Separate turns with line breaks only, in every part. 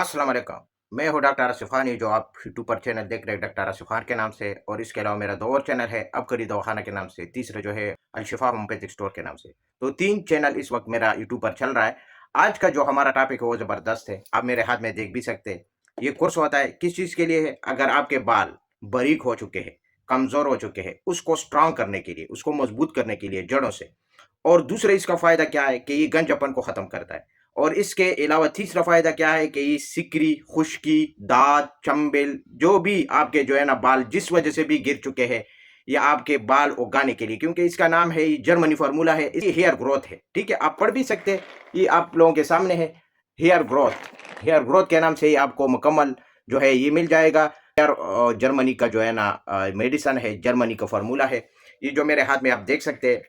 अस्सलाम वालेकुम। मैं हूँ डॉक्टर आसिफ खान, ये जो आप यूट्यूब पर चैनल देख रहे हैं डॉक्टर आसिफ खान के नाम से, और इसके अलावा मेरा 2 और चैनल है अबकरी दवाखाना के नाम से, तीसरा जो है अलशिफा होम्योपैथिक स्टोर के नाम से। तो 3 चैनल इस वक्त मेरा यूट्यूब पर चल रहा है। आज का जो हमारा टॉपिक है वो ज़बरदस्त है, आप मेरे हाथ में देख भी सकते हैं। ये कोर्स होता है किस चीज़ के लिए है? अगर आपके बाल बारीक हो चुके हैं, कमज़ोर हो चुके हैं, उसको स्ट्रॉन्ग करने के लिए, उसको मजबूत करने के लिए जड़ों से। और दूसरा इसका फ़ायदा क्या है कि ये गंजपन को ख़त्म करता है। और इसके अलावा तीसरा फ़ायदा क्या है कि ये सिकरी, खुश्की, दाद, चंबल जो भी आपके जो है ना बाल जिस वजह से भी गिर चुके हैं, या आपके बाल उगाने के लिए, क्योंकि इसका नाम है, ये जर्मनी फार्मूला है, ये हेयर ग्रोथ है। ठीक है, आप पढ़ भी सकते हैं, ये आप लोगों के सामने है। हेयर ग्रोथ, हेयर ग्रोथ के नाम से ही आपको मुकम्मल जो है ये मिल जाएगा। जर्मनी का जो है ना मेडिसन है, जर्मनी का फार्मूला है। ये जो मेरे हाथ में आप देख सकते हैं,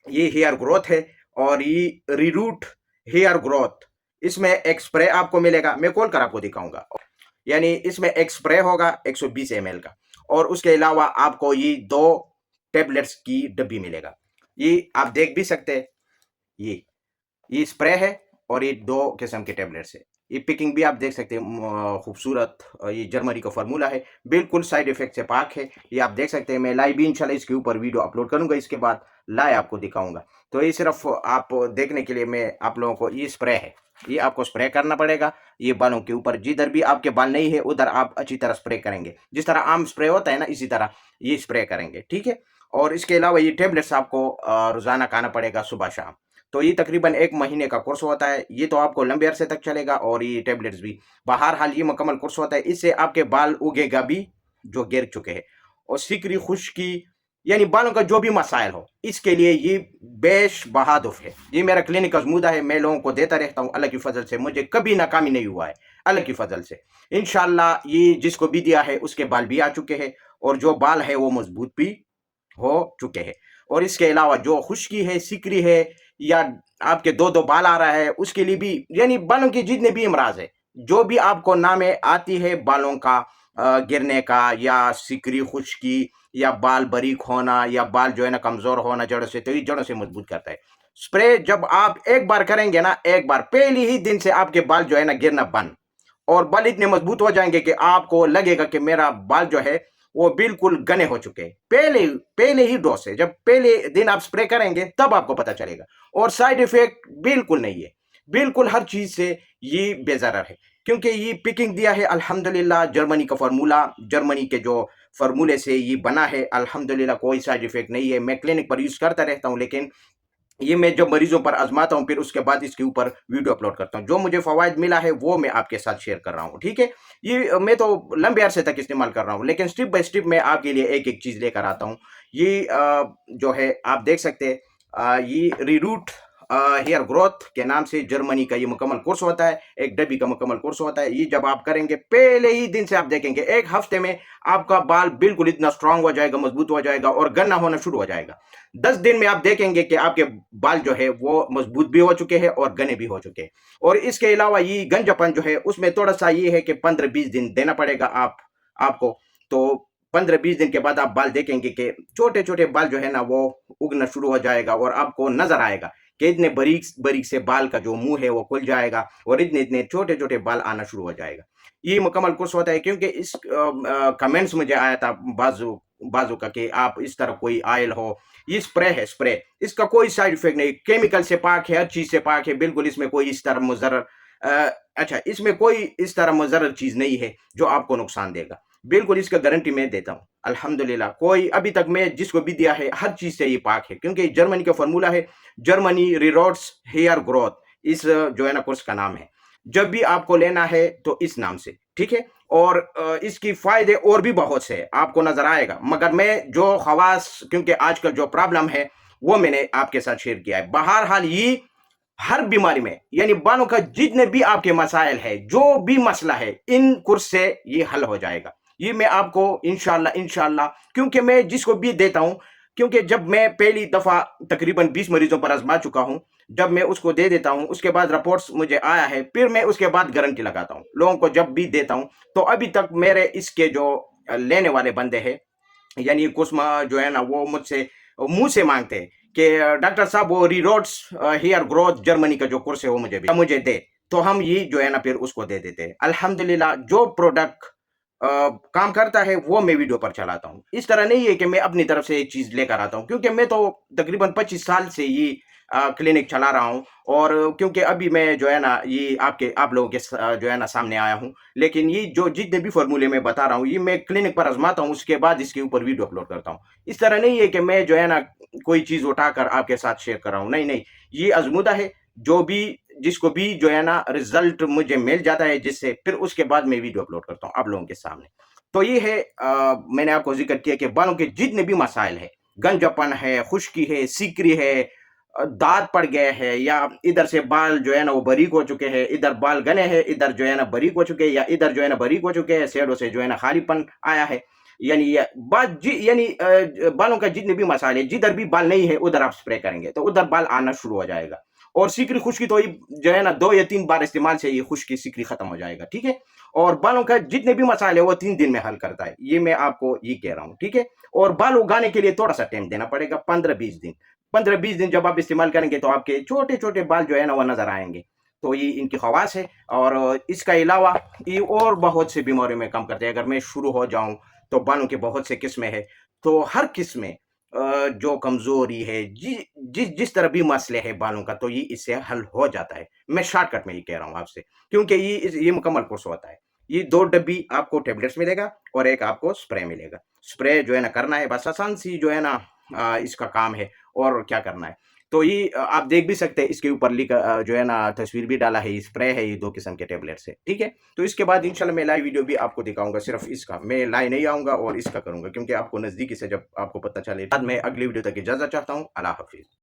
ये हेयर ग्रोथ है। और ये रिरूट हेयर ग्रोथ, इसमें एक स्प्रे आपको मिलेगा, मैं खोल कर आपको दिखाऊंगा। यानी इसमें एक स्प्रे होगा 120 ml का, और उसके अलावा आपको ये 2 टेबलेट्स की डब्बी मिलेगा। ये आप देख भी सकते हैं, ये स्प्रे है और ये 2 किस्म के टेबलेट्स है। ये पैकिंग भी आप देख सकते हैं, खूबसूरत। ये जर्मनी का फार्मूला है, बिल्कुल साइड इफेक्ट से पाक है। ये आप देख सकते हैं। मैं लाइव भी इंशाल्लाह इसके ऊपर वीडियो अपलोड करूंगा, इसके बाद लाइव आपको दिखाऊंगा। तो ये सिर्फ आप देखने के लिए मैं आप लोगों को, ये स्प्रे है, ये आपको स्प्रे करना पड़ेगा। ये बालों के ऊपर जिधर भी आपके बाल नहीं है उधर आप अच्छी तरह स्प्रे करेंगे, जिस तरह आम स्प्रे होता है ना, इसी तरह ये स्प्रे करेंगे। ठीक है। और इसके अलावा ये टेबलेट्स आपको रोजाना खाना पड़ेगा, सुबह शाम। तो ये तकरीबन 1 महीने का कोर्स होता है। ये तो आपको लंबे अरसे तक चलेगा, और ये टेबलेट्स भी बहरहाल ये मुकम्मल कोर्स होता है। इससे आपके बाल उगेगा भी जो गिर चुके हैं। और सिकरी, खुश्की, यानी बालों का जो भी मसाइल हो, इसके लिए ये बेश बहादुर है। ये मेरा क्लिनिक अजमूदा है, मैं लोगों को देता रहता हूँ। अल्लाह की फजल से मुझे कभी नाकामी नहीं हुआ है, अल्लाह की फजल से। इंशाल्लाह ये जिसको भी दिया है उसके बाल भी आ चुके हैं, और जो बाल है वो मजबूत भी हो चुके हैं। और इसके अलावा जो खुश्की है, सिकरी है, या आपके 2-2 बाल आ रहा है, उसके लिए भी, यानी बालों के जितने भी इमराज है, जो भी आपको नामे आती है बालों का गिरने का, या सिकरी, खुश्की, या बाल बारीक होना, या बाल जो है ना कमजोर होना जड़ों से, तो ये जड़ों से मजबूत करता है। स्प्रे जब आप एक बार करेंगे ना, एक बार पहले ही दिन से आपके बाल जो है ना गिरना बंद, और बाल इतने मजबूत हो जाएंगे कि आपको लगेगा कि मेरा बाल जो है वो बिल्कुल घने हो चुके हैं। पहले पहले ही डोज से, जब पहले दिन आप स्प्रे करेंगे तब आपको पता चलेगा। और साइड इफेक्ट बिल्कुल नहीं है, बिल्कुल हर चीज से ये बेजरर है, क्योंकि ये पिकिंग दिया है अल्हम्दुलिल्लाह, जर्मनी का फार्मूला, जर्मनी के जो फार्मूले से ये बना है अल्हम्दुलिल्लाह, कोई साइड इफेक्ट नहीं है। मैं क्लिनिक पर यूज करता रहता हूँ, लेकिन ये मैं जब मरीजों पर आजमाता हूँ, फिर उसके बाद इसके ऊपर वीडियो अपलोड करता हूँ। जो मुझे फवायद मिला है वो मैं आपके साथ शेयर कर रहा हूँ। ठीक है। ये मैं तो लंबे अरसे तक इस्तेमाल कर रहा हूँ, लेकिन स्टेप बाय स्टेप मैं आपके लिए एक एक चीज लेकर आता हूँ। ये जो है आप देख सकते हैं, ये रिरूट हेयर ग्रोथ के नाम से जर्मनी का ये मुकम्मल कोर्स होता है, एक डब्बी का मुकम्मल कोर्स होता है। ये जब आप करेंगे पहले ही दिन से आप देखेंगे 1 हफ्ते में आपका बाल बिल्कुल इतना स्ट्रांग हो जाएगा, मजबूत हो जाएगा, और गन्ना होना शुरू हो जाएगा। 10 दिन में आप देखेंगे कि आपके बाल जो है वो मजबूत भी हो चुके हैं और घने भी हो चुके हैं। और इसके अलावा ये गंजापन जो है उसमें थोड़ा सा ये है कि 15-20 दिन देना पड़ेगा आपको। तो 15-20 दिन के बाद आप बाल देखेंगे कि छोटे छोटे बाल जो है ना वो उगना शुरू हो जाएगा, और आपको नजर आएगा कि इतने बारीक बारीक से बाल का जो मुंह है वो खुल जाएगा, और इतने इतने छोटे छोटे बाल आना शुरू हो जाएगा। ये मुकम्मल कोर्स होता है, क्योंकि इस कमेंट्स मुझे आया था बाजू बाजू का कि आप इस तरह कोई आयल हो। ये स्प्रे है, स्प्रे, इसका कोई साइड इफेक्ट नहीं, केमिकल से पाक है, हर चीज से पाक है, बिल्कुल इसमें कोई इस तरह मुजर्रर अच्छा, इसमें कोई इस तरह मुजर्रर चीज नहीं है जो आपको नुकसान देगा। बिल्कुल इसका गारंटी मैं देता हूँ अल्हम्दुलिल्लाह। कोई अभी तक मैं जिसको भी दिया है हर चीज से ये पाक है, क्योंकि जर्मनी का फार्मूला है, जर्मनी रिरोट्स हेयर ग्रोथ, इस जो है ना कोर्स का नाम है। जब भी आपको लेना है तो इस नाम से, ठीक है। और इसकी फायदे और भी बहुत से आपको नजर आएगा, मगर मैं जो खवास, क्योंकि आजकल जो प्रॉब्लम है वो मैंने आपके साथ शेयर किया है। बहरहाल ये हर बीमारी में, यानी बालों का जितने भी आपके मसाइल है, जो भी मसला है, इन कोर्स से ये हल हो जाएगा। ये मैं आपको इंशाल्लाह इंशाल्लाह, क्योंकि मैं जिसको भी देता हूं, क्योंकि जब मैं पहली दफा तकरीबन 20 मरीजों पर आजमा चुका हूं, जब मैं उसको दे देता हूं, उसके बाद रिपोर्ट्स मुझे आया है, फिर मैं उसके बाद गारंटी लगाता हूं लोगों को जब भी देता हूं। तो अभी तक मेरे इसके जो लेने वाले बंदे हैं, यानी कुस्मा जो है ना, वो मुझसे मुंह से मांगते हैं कि डॉक्टर साहब वो रिरोट्स हेयर ग्रोथ जर्मनी का जो कोर्स है वो मुझे दे, تو ہم یہ جو ہے نا پھر اس کو دے دیتے ہیں. الحمدللہ جو پروڈکٹ کام کرتا ہے وہ میں ویڈیو پر چلاتا ہوں. اس طرح نہیں ہے کہ میں اپنی طرف سے ایک چیز لے کر آتا ہوں، کیونکہ میں تو تقریباً 25 سال سے یہ کلینک چلا رہا ہوں. اور کیونکہ ابھی میں جو ہے نا یہ آپ لوگوں کے جو ہے نا سامنے آیا ہوں، لیکن یہ جو جتنے بھی فارمولے میں بتا رہا ہوں یہ میں کلینک پر آزماتا ہوں، اس کے بعد اس کے اوپر ویڈیو اپلوڈ کرتا ہوں. اس طرح نہیں ہے کہ میں جو ہے نا کوئی چیز اٹھا کر آپ کے ساتھ شیئر کر رہا ہوں، نہیں نہیں، یہ آزمودہ ہے. جو بھی جس کو بھی جو ہے نا رزلٹ مجھے مل جاتا ہے، جس سے پھر اس کے بعد میں ویڈیو اپلوڈ کرتا ہوں آپ لوگوں کے سامنے. تو یہ ہے میں نے آپ کو ذکر کیا کہ بالوں کے جتنے بھی مسائل ہے، گنجپن ہے، خشکی ہے، سیکری ہے، دانت پڑ گئے ہے، یا ادھر سے بال جو ہے نا وہ باریک ہو چکے ہیں، ادھر بال گنے ہیں، ادھر جو ہے نا باریک ہو چکے ہیں، یا ادھر جو ہے نا باریک ہو چکے ہیں، سیڈوں سے جو ہے نا خالی پن آیا ہے، یعنی یہ بات یعنی بالوں کا جتنے بھی مسائل ہے، جدھر بھی بال نہیں ہے ادھر آپ سپرے کریں گے تو ادھر بال آنا شروع ہو جائے گا. اور سیکری خشکی تو یہ جو ہے نا 2 یا 3 بار استعمال سے یہ خشکی سیکری ختم ہو جائے گا، ٹھیک ہے. اور بالوں کا جتنے بھی مسائل ہے وہ 3 دن میں حل کرتا ہے، یہ میں آپ کو یہ کہہ رہا ہوں، ٹھیک ہے. اور بال اگانے کے لیے تھوڑا سا ٹائم دینا پڑے گا، 15-20 دن. 15-20 دن جب آپ استعمال کریں گے تو آپ کے چھوٹے چھوٹے بال جو ہے نا وہ نظر آئیں گے. تو یہ ان کی خواص ہے. اور اس کا علاوہ یہ اور بہت سے بیماریوں میں کام کرتے ہیں. اگر میں شروع ہو جاؤں تو بالوں کے بہت سے قسمیں ہیں، تو ہر قسم میں جو کمزوری ہے، جس طرح بھی مسئلے ہے بالوں کا، تو یہ اس سے حل ہو جاتا ہے. میں شارٹ کٹ میں یہ کہہ رہا ہوں آپ سے، کیونکہ یہ مکمل کورس ہوتا ہے. یہ 2 ڈبی آپ کو ٹیبلٹس ملے گا اور ایک آپ کو سپرے ملے گا. سپرے جو ہے نا کرنا ہے، بس آسان سی جو ہے نا اس کا کام ہے. اور کیا کرنا ہے تو یہ آپ دیکھ بھی سکتے ہیں، اس کے اوپر لکھا جو ہے نا تصویر بھی ڈالا ہے، یہ سپرے ہے، یہ 2 قسم کے ٹیبلٹس ہے، ٹھیک ہے. تو اس کے بعد انشاءاللہ میں لائیو ویڈیو بھی آپ کو دکھاؤں گا، صرف اس کا میں لائیو نہیں آؤں گا اور اس کا کروں گا، کیونکہ آپ کو نزدیکی سے جب آپ کو پتہ چلے. بعد میں اگلی ویڈیو تک اجازت چاہتا ہوں. اللہ حافظ.